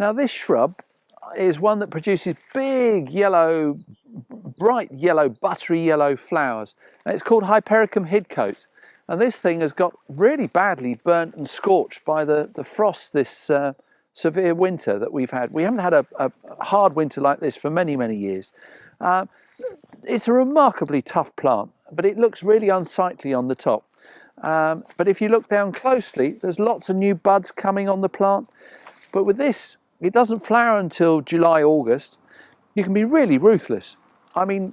Now this shrub is one that produces big yellow, bright yellow, buttery yellow flowers. And it's called Hypericum hidcote. And this thing has got really badly burnt and scorched by the frost this severe winter that we've had. We haven't had a hard winter like this for many, many years. It's a remarkably tough plant, but it looks really unsightly on the top. But if you look down closely, there's lots of new buds coming on the plant. But with this, it doesn't flower until July, August. You can be really ruthless. I mean,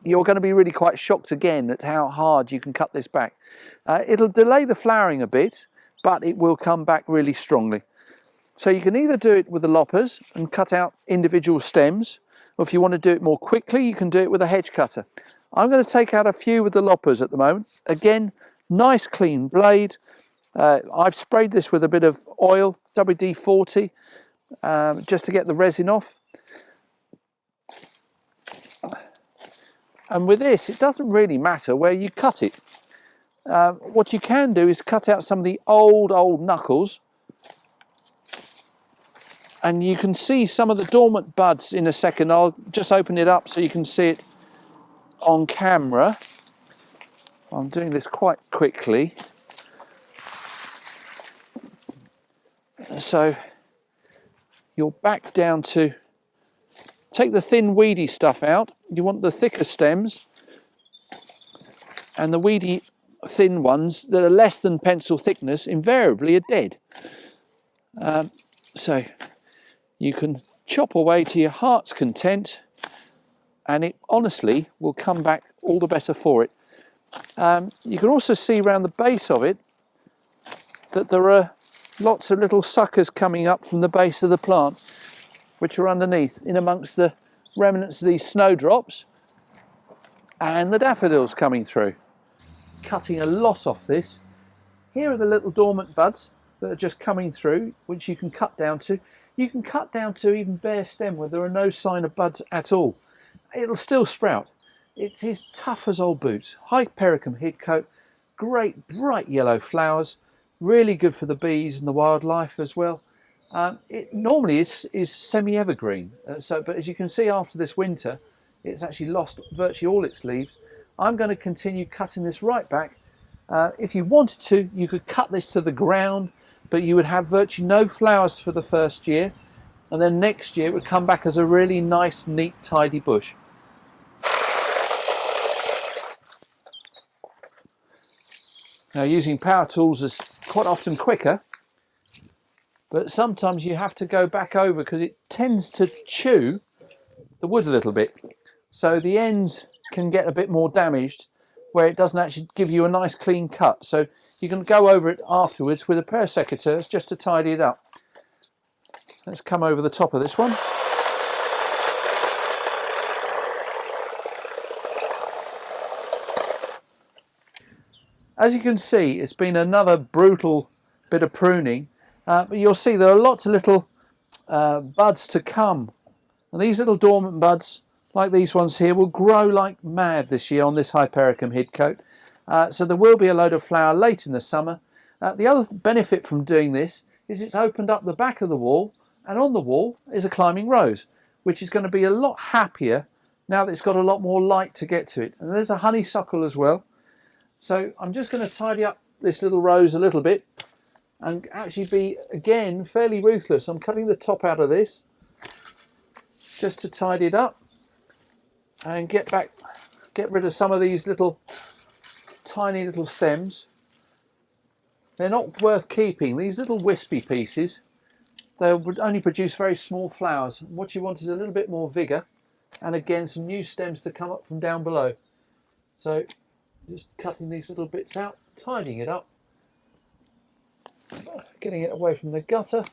you're going to be really quite shocked again at how hard you can cut this back. It'll delay the flowering a bit, but it will come back really strongly. So you can either do it with the loppers and cut out individual stems, or if you want to do it more quickly, you can do it with a hedge cutter. I'm going to take out a few with the loppers at the moment. Again, nice clean blade. I've sprayed this with a bit of oil, WD-40, just to get the resin off. And with this, it doesn't really matter where you cut it. What you can do is cut out some of the old knuckles, and you can see some of the dormant buds in a second. I'll just open it up so you can see it on camera. I'm doing this quite quickly. So you're back down to, take the thin weedy stuff out. You want the thicker stems, and the weedy thin ones that are less than pencil thickness invariably are dead. So you can chop away to your heart's content, and it honestly will come back all the better for it. You can also see around the base of it that there are lots of little suckers coming up from the base of the plant, which are underneath, in amongst the remnants of these snowdrops and the daffodils coming through. Cutting a lot off this. Here are the little dormant buds that are just coming through, which you can cut down to. You can cut down to even bare stem where there are no sign of buds at all. It'll still sprout. It's as tough as old boots. Hypericum hidcote, great bright yellow flowers, really good for the bees and the wildlife as well. It normally is semi-evergreen, but as you can see after this winter, it's actually lost virtually all its leaves. I'm going to continue cutting this right back. If you wanted to, you could cut this to the ground, but you would have virtually no flowers for the first year, and then next year it would come back as a really nice, neat, tidy bush. Now, using power tools is quite often quicker, but sometimes you have to go back over because it tends to chew the wood a little bit. So the ends can get a bit more damaged where it doesn't actually give you a nice clean cut. So you can go over it afterwards with a pair of secateurs just to tidy it up. Let's come over the top of this one. As you can see, it's been another brutal bit of pruning, but you'll see there are lots of little buds to come. And these little dormant buds, like these ones here, will grow like mad this year on this Hypericum hidcote. So there will be a load of flower late in the summer. The other benefit from doing this is it's opened up the back of the wall, and on the wall is a climbing rose, which is going to be a lot happier now that it's got a lot more light to get to it. And there's a honeysuckle as well. So I'm just going to tidy up this little rose a little bit and actually be, again, fairly ruthless. I'm cutting the top out of this just to tidy it up and get rid of some of these little tiny little stems. They're not worth keeping. These little wispy pieces, they would only produce very small flowers. What you want is a little bit more vigour, and again some new stems to come up from down below. So just cutting these little bits out, tidying it up, getting it away from the gutter.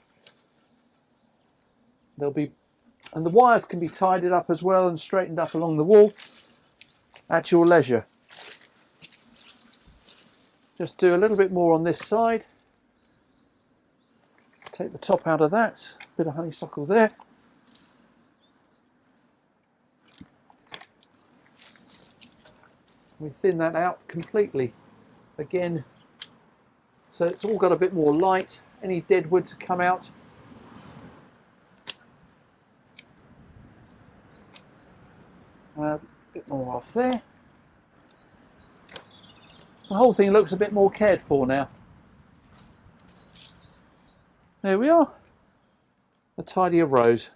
And the wires can be tidied up as well and straightened up along the wall at your leisure. Just do a little bit more on this side. Take the top out of that, bit of honeysuckle there. We thin that out completely again, so it's all got a bit more light. Any dead wood to come out. A bit more off there. The whole thing looks a bit more cared for now. There we are. A tidier rose.